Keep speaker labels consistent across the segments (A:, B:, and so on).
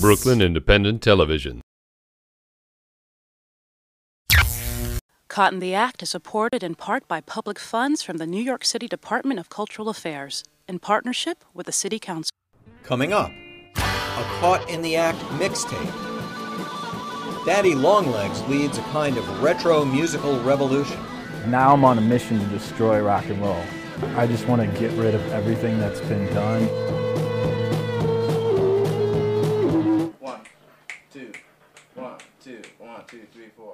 A: Brooklyn Independent Television.
B: Caught in the Act is supported in part by public funds from the New York City Department of Cultural Affairs in partnership with the City Council.
C: Coming up, a Caught in the Act mixtape. Daddy Longlegs leads a kind of retro musical revolution.
D: Now I'm on a mission to destroy rock and roll. I just want to get rid of everything that's been done.
E: 1, 2, 1, 2, 1, 2, 3, 4.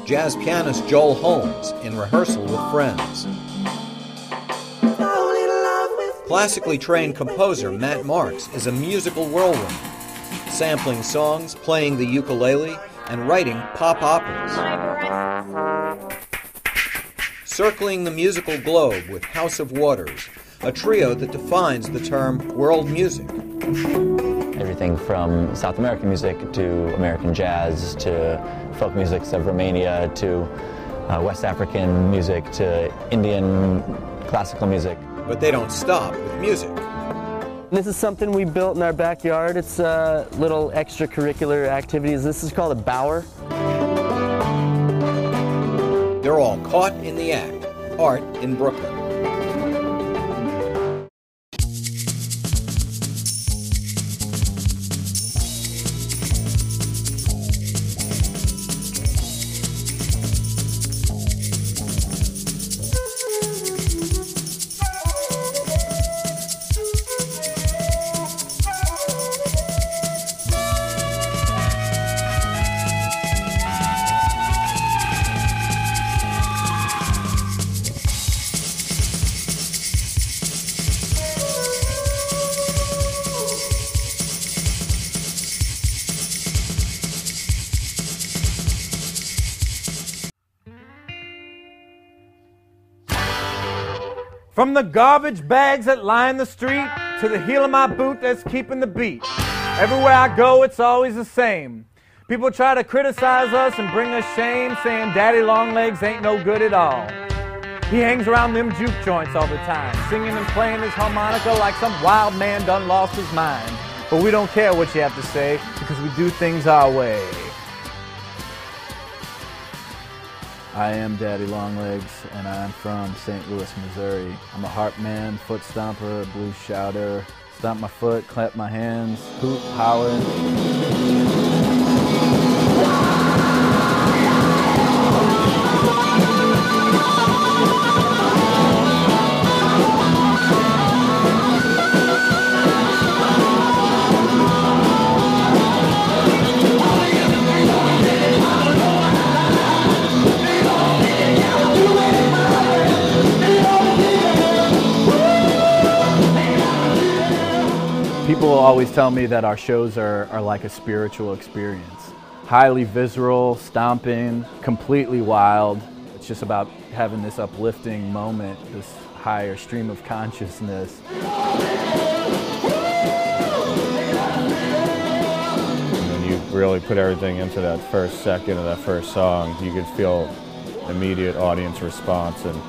C: Jazz pianist Joel Holmes in rehearsal with friends. Classically trained composer Matt Marks is a musical whirlwind, sampling songs, playing the ukulele, and writing pop operas. Circling the musical globe with House of Waters, a trio that defines the term world music.
F: Everything from South American music to American jazz to folk music of Romania to West African music to Indian classical music.
C: But they don't stop with music.
G: This is something we built in our backyard. It's little extracurricular activities. This is called a bower.
C: They're all caught in the act. Art in Brooklyn.
H: From the garbage bags that line the street to the heel of my boot that's keeping the beat. Everywhere I go, it's always the same. People try to criticize us and bring us shame, saying Daddy Longlegs ain't no good at all. He hangs around them juke joints all the time, singing and playing his harmonica like some wild man done lost his mind. But we don't care what you have to say, because we do things our way.
D: I am Daddy Longlegs, and I'm from St. Louis, Missouri. I'm a harp man, foot stomper, blues shouter. Stomp my foot, clap my hands, hoop, holler. People always tell me that our shows are like a spiritual experience. Highly visceral, stomping, completely wild. It's just about having this uplifting moment, this higher stream of consciousness.
I: When you really put everything into that first second of that first song, you could feel immediate audience response, and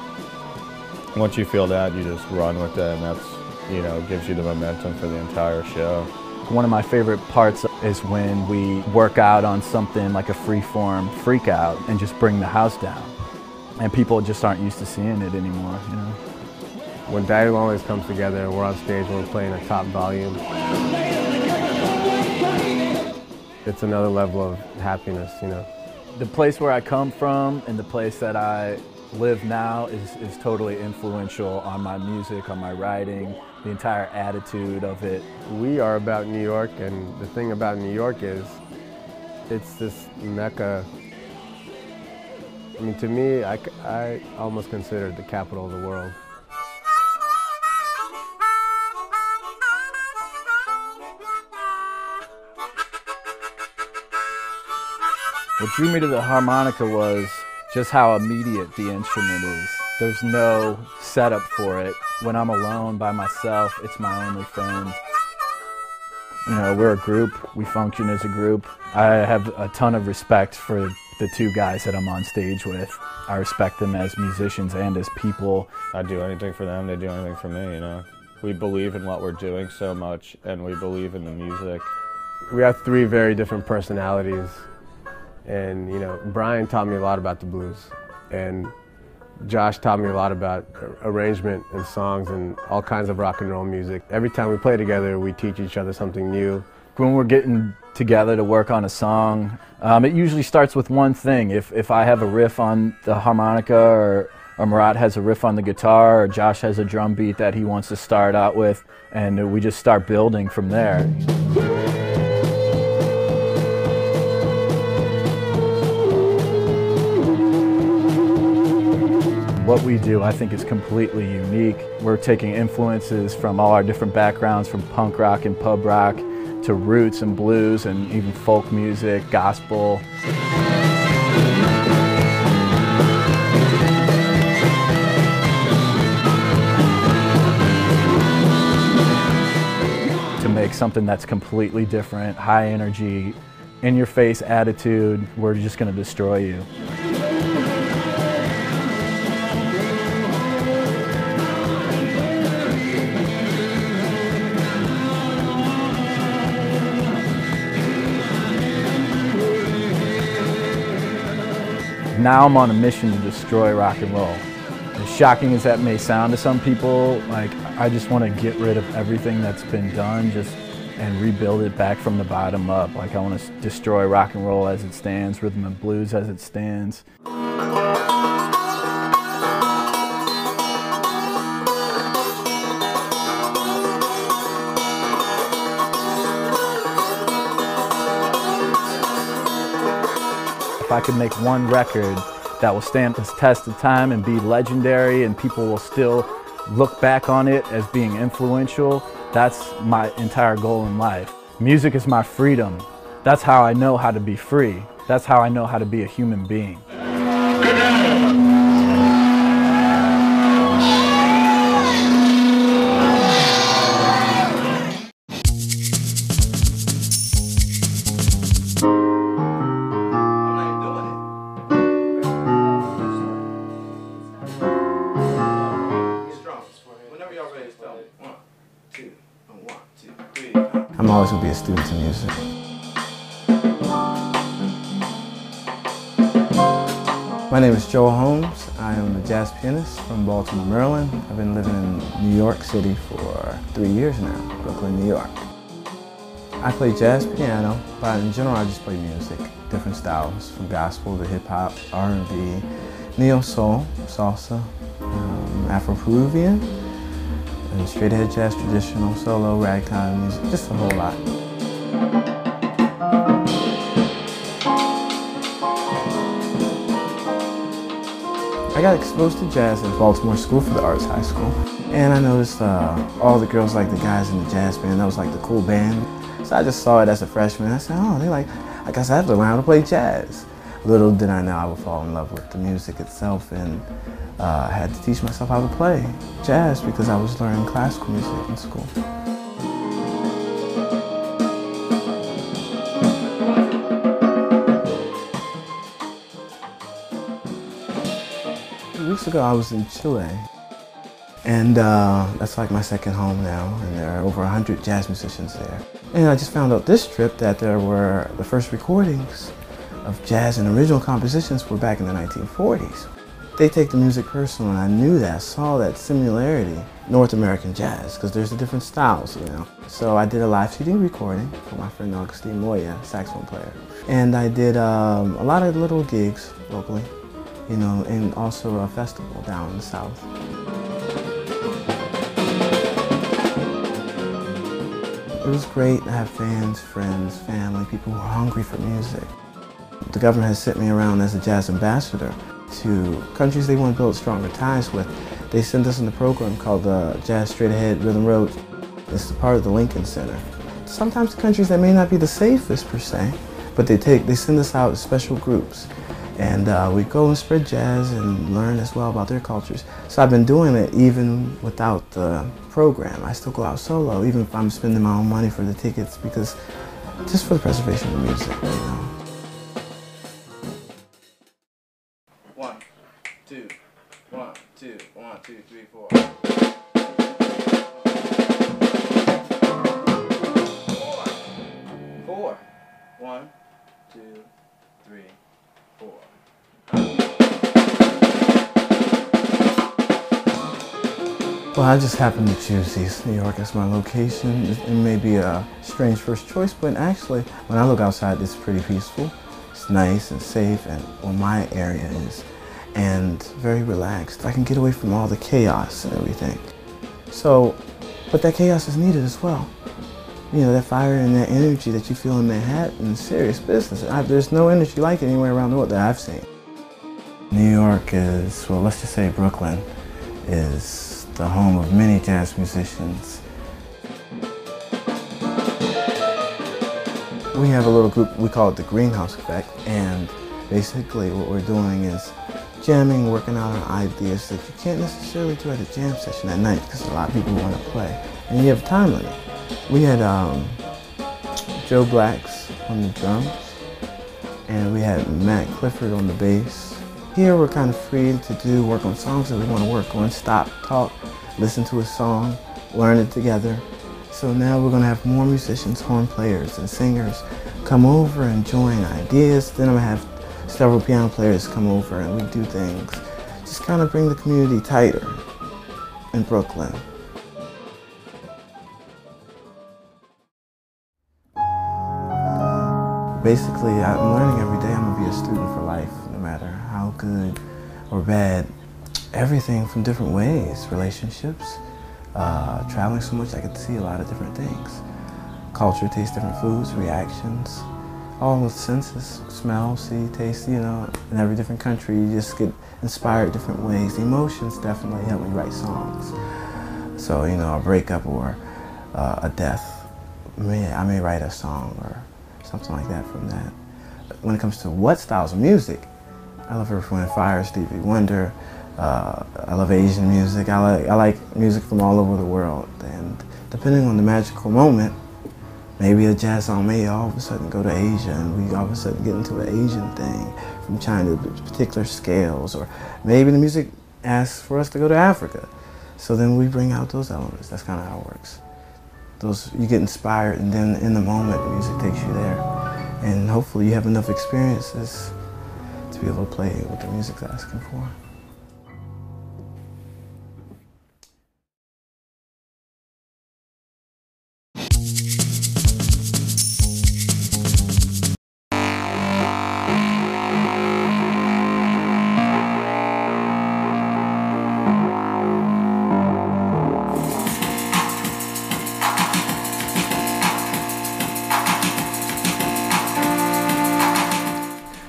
I: once you feel that, you just run with it, and that's, you know, gives you the momentum for the entire show.
D: One of my favorite parts is when we work out on something like a free-form freak out and just bring the house down. And people just aren't used to seeing it anymore, you know.
J: When Daddy Longlegs comes together and we're on stage and we're playing a top volume, it's another level of happiness, you know.
D: The place where I come from and the place that I live now is totally influential on my music, on my writing, the entire attitude of it.
J: We are about New York, and the thing about New York is it's this mecca. I mean, to me, I almost consider it the capital of the world.
D: What drew me to the harmonica was just how immediate the instrument is. There's no setup for it. When I'm alone by myself, it's my only friend. You know, we're a group. We function as a group. I have a ton of respect for the two guys that I'm on stage with. I respect them as musicians and as people.
I: I do anything for them, they do anything for me, you know. we believe in what we're doing so much, and we believe in the music.
J: We have three very different personalities, and you know, Brian taught me a lot about the blues, and Josh taught me a lot about arrangement and songs and all kinds of rock and roll music. Every time we play together, we teach each other something new.
D: When we're getting together to work on a song, it usually starts with one thing. If I have a riff on the harmonica, or Murat has a riff on the guitar, or Josh has a drum beat that he wants to start out with, and we just start building from there. What we do, I think, is completely unique. We're taking influences from all our different backgrounds, from punk rock and pub rock to roots and blues and even folk music, gospel. To make something that's completely different, high energy, in-your-face attitude, we're just going to destroy you. Now I'm on a mission to destroy rock and roll. As shocking as that may sound to some people, like, I just want to get rid of everything that's been done and rebuild it back from the bottom up. Like, I want to destroy rock and roll as it stands, rhythm and blues as it stands. If I could make one record that will stand the test of time and be legendary and people will still look back on it as being influential, that's my entire goal in life. Music is my freedom. That's how I know how to be free. That's how I know how to be a human being.
E: I'm always going to be a student of music. My name is Joe Holmes. I am a jazz pianist from Baltimore, Maryland. I've been living in New York City for 3 years now, Brooklyn, New York. I play jazz piano, but in general I just play music, different styles, from gospel to hip-hop, R&B, neo-soul, salsa, Afro-Peruvian, and straight-ahead jazz, traditional, solo, ragtime music, just a whole lot. I got exposed to jazz at Baltimore School for the Arts High School, and I noticed all the girls like the guys in the jazz band. That was like the cool band. So I just saw it as a freshman. I said, oh, I guess I have to learn how to play jazz. Little did I know I would fall in love with the music itself, and I had to teach myself how to play jazz because I was learning classical music in school. Weeks ago I was in Chile, and that's like my second home now, and there are over 100 jazz musicians there. And I just found out this trip that there were the first recordings of jazz and original compositions were back in the 1940s. They take the music personal, and I knew that, saw that similarity, North American jazz, because there's the different styles, you know. So I did a live CD recording for my friend Augustine Moya, saxophone player. And I did a lot of little gigs locally, you know, and also a festival down in the South. It was great to have fans, friends, family, people who were hungry for music. The government has sent me around as a jazz ambassador to countries they want to build stronger ties with. They send us in a program called the Jazz Straight Ahead Rhythm Road. It's part of the Lincoln Center. Sometimes countries that may not be the safest per se, but they send us out as special groups. And we go and spread jazz and learn as well about their cultures. So I've been doing it even without the program. I still go out solo, even if I'm spending my own money for the tickets, because just for the preservation of the music, you know. 1, 2, 1, 2, 1, 2, 3, 4. 1, 2, 3, 4. Well, I just happened to choose East New York as my location. It may be a strange first choice, but actually, when I look outside, it's pretty peaceful. It's nice and safe, and well, my area is, and very relaxed. I can get away from all the chaos and everything. So, but that chaos is needed as well. You know, that fire and that energy that you feel in Manhattan is serious business. There's no energy like it anywhere around the world that I've seen. New York is, well, let's just say Brooklyn is the home of many jazz musicians. We have a little group, we call it the Greenhouse Effect, and basically what we're doing is jamming, working out our ideas that you can't necessarily do at a jam session at night because a lot of people want to play, and you have a time limit. We had Joe Blacks on the drums, and we had Matt Clifford on the bass. Here we're kind of free to work on songs that we want to work on, stop, talk, listen to a song, learn it together. So now we're going to have more musicians, horn players and singers come over and join ideas. Then I'm going to have several piano players come over and we do things. Just kind of bring the community tighter in Brooklyn. Basically, I'm learning every day. I'm going to be a student for life, no matter how good or bad. Everything from different ways, relationships, traveling so much I get to see a lot of different things. Culture, taste different foods, reactions, all the senses, smell, see, taste, you know, in every different country you just get inspired different ways. Emotions definitely help me write songs. So, you know, a breakup or a death, I may write a song or something like that from that. When it comes to what styles of music, I love Earth, Wind & Fire, Stevie Wonder. I love Asian music. I like music from all over the world. And depending on the magical moment, maybe a jazz song may all of a sudden go to Asia and we all of a sudden get into an Asian thing from China, particular scales. Or maybe the music asks for us to go to Africa. So then we bring out those elements. That's kind of how it works. You get inspired, and then in the moment, the music takes you there. And hopefully you have enough experiences to be able to play what the music's asking for.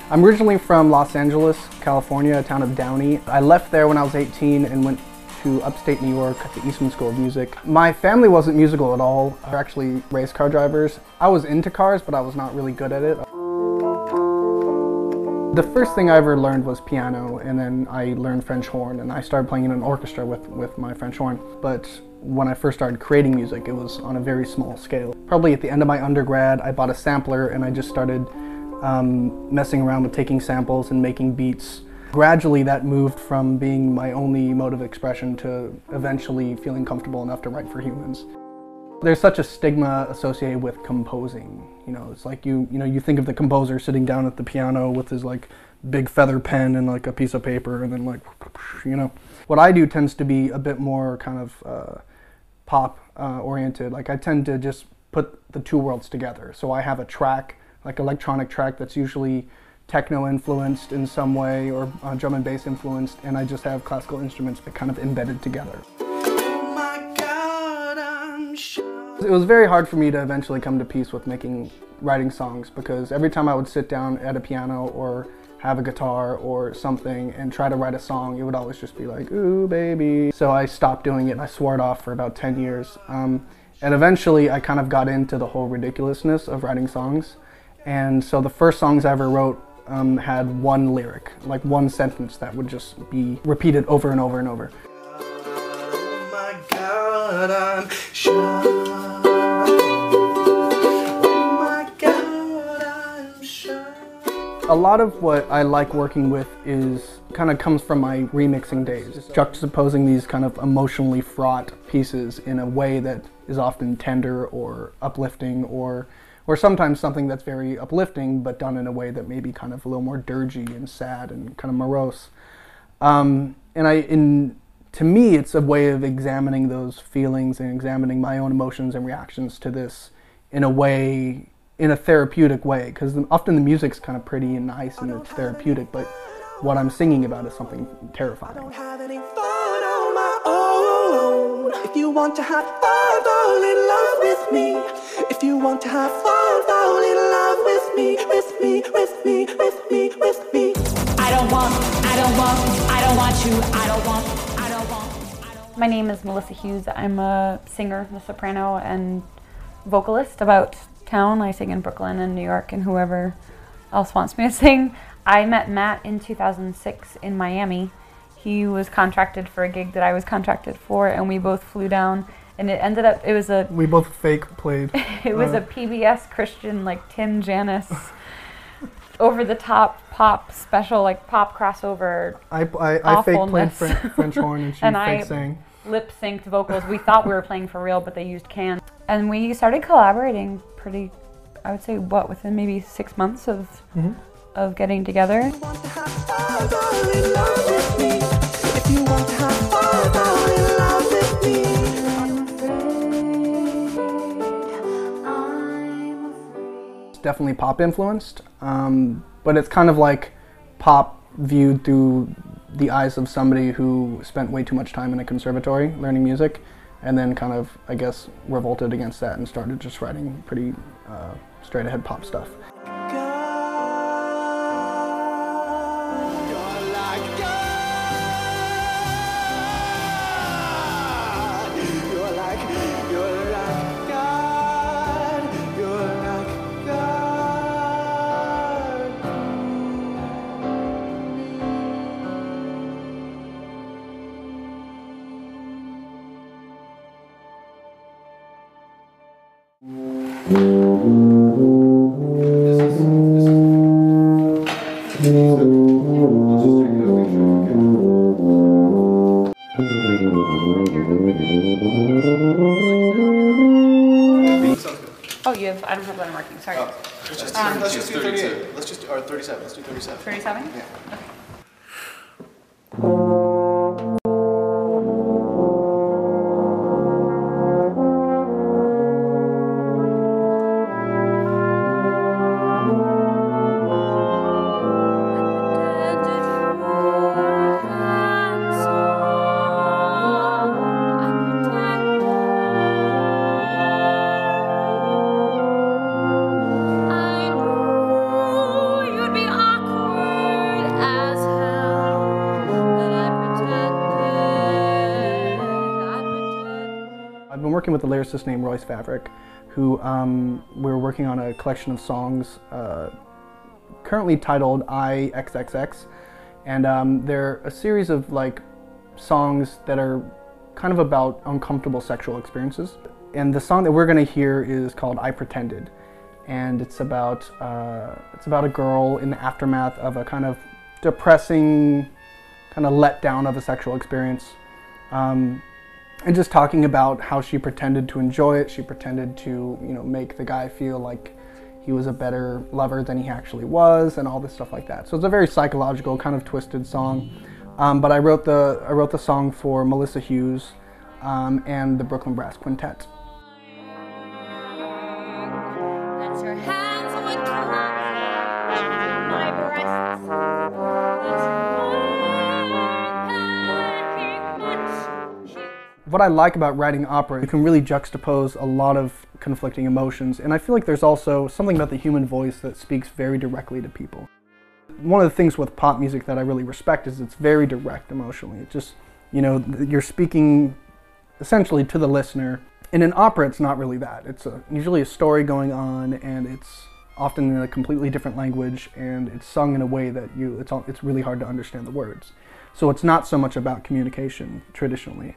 K: I'm originally from Los Angeles, California, a town of Downey. I left there when I was 18 and went to upstate New York at the Eastman School of Music. My family wasn't musical at all. They're actually race car drivers. I was into cars, but I was not really good at it. The first thing I ever learned was piano, and then I learned French horn, and I started playing in an orchestra with my French horn. But when I first started creating music, it was on a very small scale. Probably at the end of my undergrad, I bought a sampler and I just started messing around with taking samples and making beats. Gradually that moved from being my only mode of expression to eventually feeling comfortable enough to write for humans. There's such a stigma associated with composing. You know, it's like you think of the composer sitting down at the piano with his like big feather pen and like a piece of paper and then like, you know. What I do tends to be a bit more kind of pop oriented. Like I tend to just put the two worlds together. So I have a track, like electronic track that's usually techno influenced in some way or drum and bass influenced, and I just have classical instruments that kind of embedded together. Oh my God, I'm sure. It was very hard for me to eventually come to peace with writing songs, because every time I would sit down at a piano or have a guitar or something and try to write a song, it would always just be like, ooh baby. So I stopped doing it and I swore it off for about 10 years. And eventually I kind of got into the whole ridiculousness of writing songs. And so the first songs I ever wrote had one lyric, like one sentence that would just be repeated over and over and over. Oh my God, I'm sure. Oh my God, I'm sure. A lot of what I like working with kind of comes from my remixing days. Juxtaposing these kind of emotionally fraught pieces in a way that is often tender or uplifting or or sometimes something that's very uplifting, but done in a way that may be kind of a little more dirgy and sad and kind of morose. To me, it's a way of examining those feelings and examining my own emotions and reactions to this in a therapeutic way, because often the music's kind of pretty and nice and it's therapeutic, but what I'm singing about is something terrifying.
L: I don't have any fun on my own. If you want to have fun, fall in love with me. If you want to have fun, fall in love with me, with me, with me, with me, with me.
M: I don't want you, I don't want.
N: My name is Melissa Hughes. I'm a singer, a soprano, and vocalist about town. I sing in Brooklyn and New York and whoever else wants me to sing. I met Matt in 2006 in Miami. He was contracted for a gig that I was contracted for, and we both flew down, and it ended up,
K: we both fake played.
N: It was a PBS Christian, like Tim Janis, over-the-top pop special, like pop crossover.
K: I fake played French horn and she fake sang.
N: Lip-synced vocals. We thought we were playing for real, but they used cans. And we started collaborating pretty, I would say, within maybe 6 months of getting together.
K: It's definitely pop influenced, but it's kind of like pop viewed through the eyes of somebody who spent way too much time in a conservatory learning music, and then kind of, I guess, revolted against that and started just writing pretty straight ahead pop stuff.
N: Oh, you have, I don't have that working, sorry.
O: Oh, let's just do 32. Let's just do, or 37, let's do 37.
N: 37?
O: Yeah.
N: Okay.
K: I've been working with a lyricist named Royce Favrick, who we're working on a collection of songs currently titled IXXX, and they're a series of like songs that are kind of about uncomfortable sexual experiences. And the song that we're going to hear is called I Pretended, and it's about a girl in the aftermath of a kind of depressing, kind of letdown of a sexual experience. And just talking about how she pretended to enjoy it, she pretended to, make the guy feel like he was a better lover than he actually was, and all this stuff like that. So it's a very psychological, kind of twisted song. But I wrote the song for Melissa Hughes and the Brooklyn Brass Quintet. What I like about writing opera, you can really juxtapose a lot of conflicting emotions, and I feel like there's also something about the human voice that speaks very directly to people. One of the things with pop music that I really respect is it's very direct emotionally. It just, you're speaking essentially to the listener. In an opera, it's not really that. It's usually a story going on, and it's often in a completely different language, and it's sung in a way that it's really hard to understand the words. So it's not so much about communication traditionally.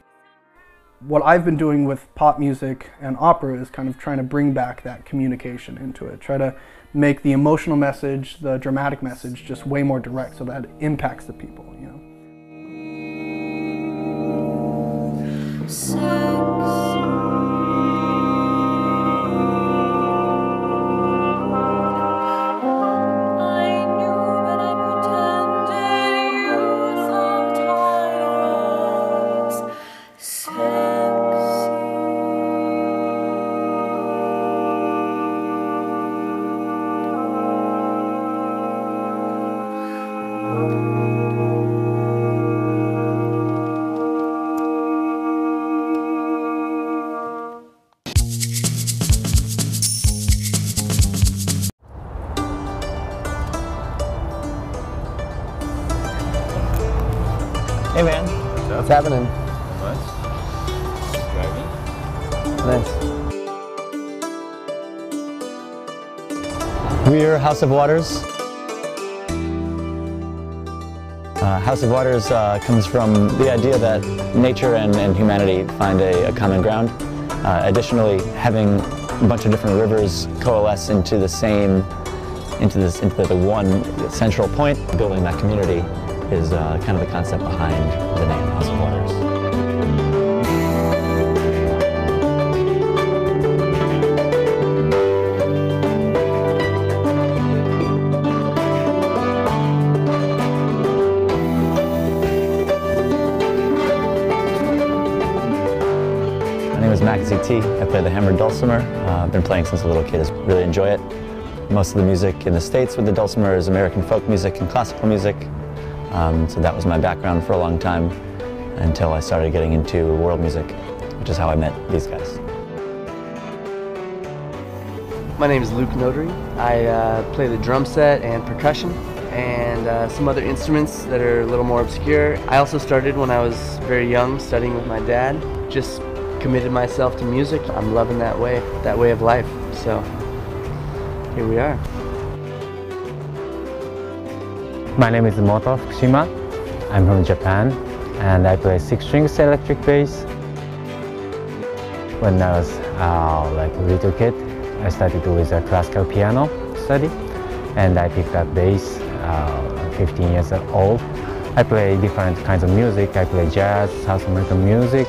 K: What I've been doing with pop music and opera is kind of trying to bring back that communication into it. Try to make the emotional message, the dramatic message, just way more direct so that it impacts the people,
G: happening?
F: Nice. We're House of Waters. House of Waters comes from the idea that nature and humanity find a common ground. Additionally, having a bunch of different rivers coalesce into the one central point, building that community is kind of the concept behind the name House of Waters. I play the hammered dulcimer. I've been playing since a little kid. I really enjoy it. Most of the music in the States with the dulcimer is American folk music and classical music. So that was my background for a long time until I started getting into world music, which is how I met these guys.
G: My name is Luke Notary. I play the drum set and percussion and some other instruments that are a little more obscure. I also started when I was very young studying with my dad. Just committed myself to music. I'm loving that way of life. So here we are.
P: My name is Moto Fukushima. I'm from Japan and I play 6-string electric bass. When I was like a little kid, I started with a classical piano study and I picked up bass 15 years old. I play different kinds of music. I play jazz, South American music.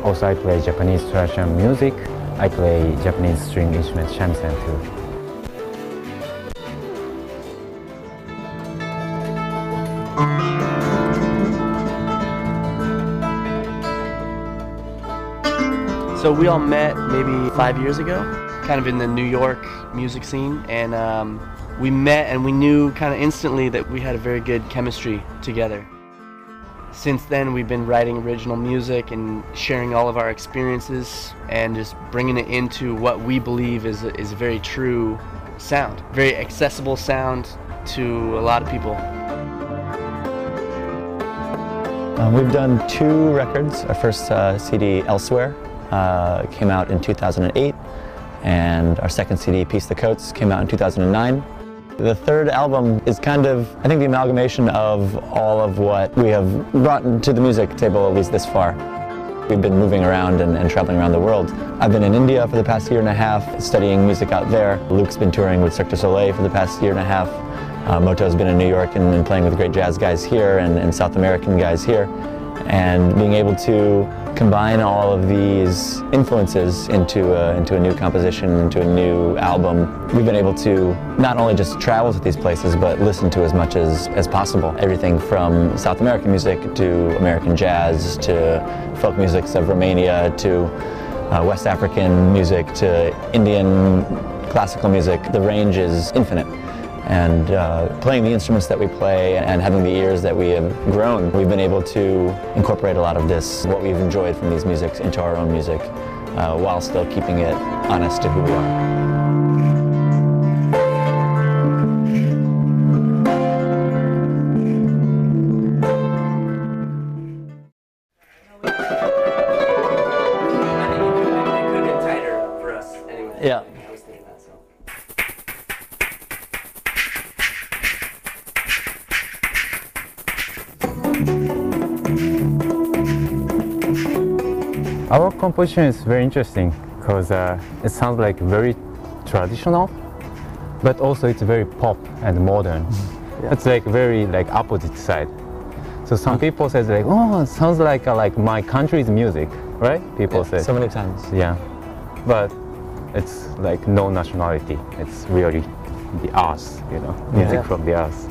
P: Also, I play Japanese traditional music. I play Japanese string instrument shamisen too.
G: So we all met maybe 5 years ago, kind of in the New York music scene, and we met and we knew kind of instantly that we had a very good chemistry together. Since then, we've been writing original music and sharing all of our experiences and just bringing it into what we believe is a very true sound, very accessible sound to a lot of people.
F: We've done 2 records. Our first CD, Elsewhere, came out in 2008, and our second CD, Piece the Coats, came out in 2009. The third album is kind of, I think, the amalgamation of all of what we have brought to the music table, at least this far. We've been moving around and traveling around the world. I've been in India for the past 1.5 years, studying music out there. Luke's been touring with Cirque du Soleil for the past 1.5 years. Moto's been in New York and playing with great jazz guys here and South American guys here. And being able to combine all of these influences into a new composition, into a new album, we've been able to not only just travel to these places, but listen to as much as possible. Everything from South American music to American jazz to folk music of Romania to West African music to Indian classical music. The range is infinite. And playing the instruments that we play and having the ears that we have grown, we've been able to incorporate a lot of this, what we've enjoyed from these musics, into our own music, while still keeping it honest to who we are.
G: Yeah.
P: Our composition is very interesting because it sounds like very traditional, but also it's very pop and modern. Yeah. It's like very like opposite side. So some people say like, oh, it sounds like my country's music, right? People say
F: so many times.
P: Yeah, but it's like no nationality. It's really the us, you know, music from the us.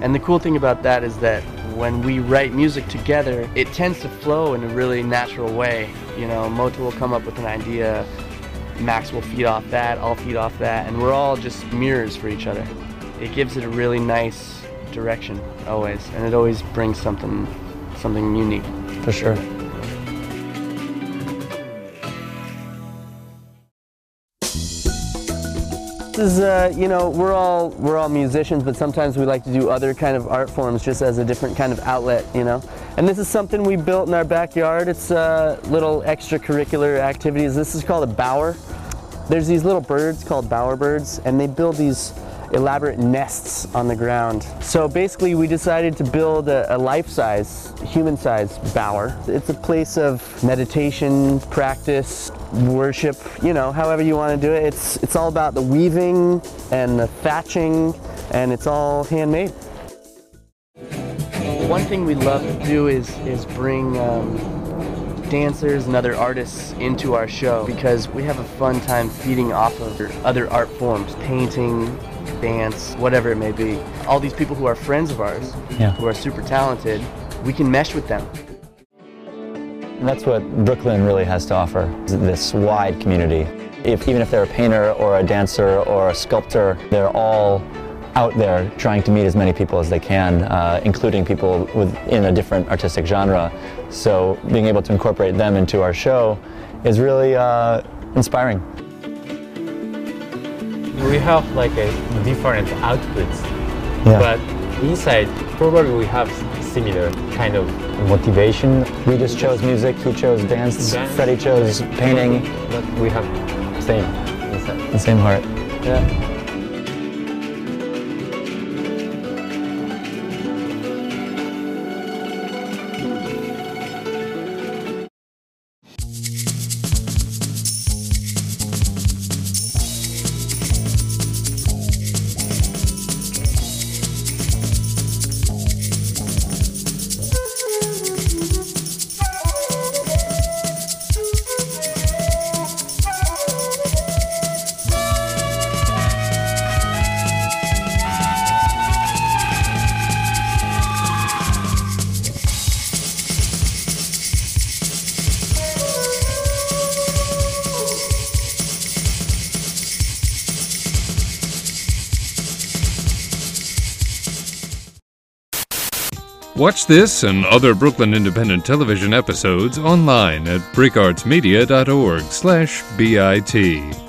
G: And the cool thing about that is that when we write music together, it tends to flow in a really natural way. You know, Moto will come up with an idea, Max will feed off that, I'll feed off that, and we're all just mirrors for each other. It gives it a really nice direction, always, and it always brings something unique.
F: For sure.
G: This is, you know, we're all musicians, but sometimes we like to do other kind of art forms just as a different kind of outlet, you know. And this is something we built in our backyard. It's little extracurricular activities. This is called a bower. There's these little birds called bowerbirds, and they build these elaborate nests on the ground. So basically we decided to build a life-size, human-size bower. It's a place of meditation, practice, worship, you know, however you want to do it. It's all about the weaving and the thatching, and it's all handmade. One thing we love to do is bring dancers and other artists into our show because we have a fun time feeding off of other art forms, painting, dance, whatever it may be. All these people who are friends of ours, who are super talented, we can mesh with them.
F: And that's what Brooklyn really has to offer, this wide community. Even if they're a painter or a dancer or a sculptor, they're all out there trying to meet as many people as they can, including people within a different artistic genre. So being able to incorporate them into our show is really inspiring.
P: We have like a different outputs, but inside probably we have similar kind of motivation.
F: We just chose music, he chose dance. Freddie chose painting.
P: But we have same inside.
F: The same heart.
G: Yeah.
A: Watch this and other Brooklyn Independent Television episodes online at bricartsmedia.org/BIT.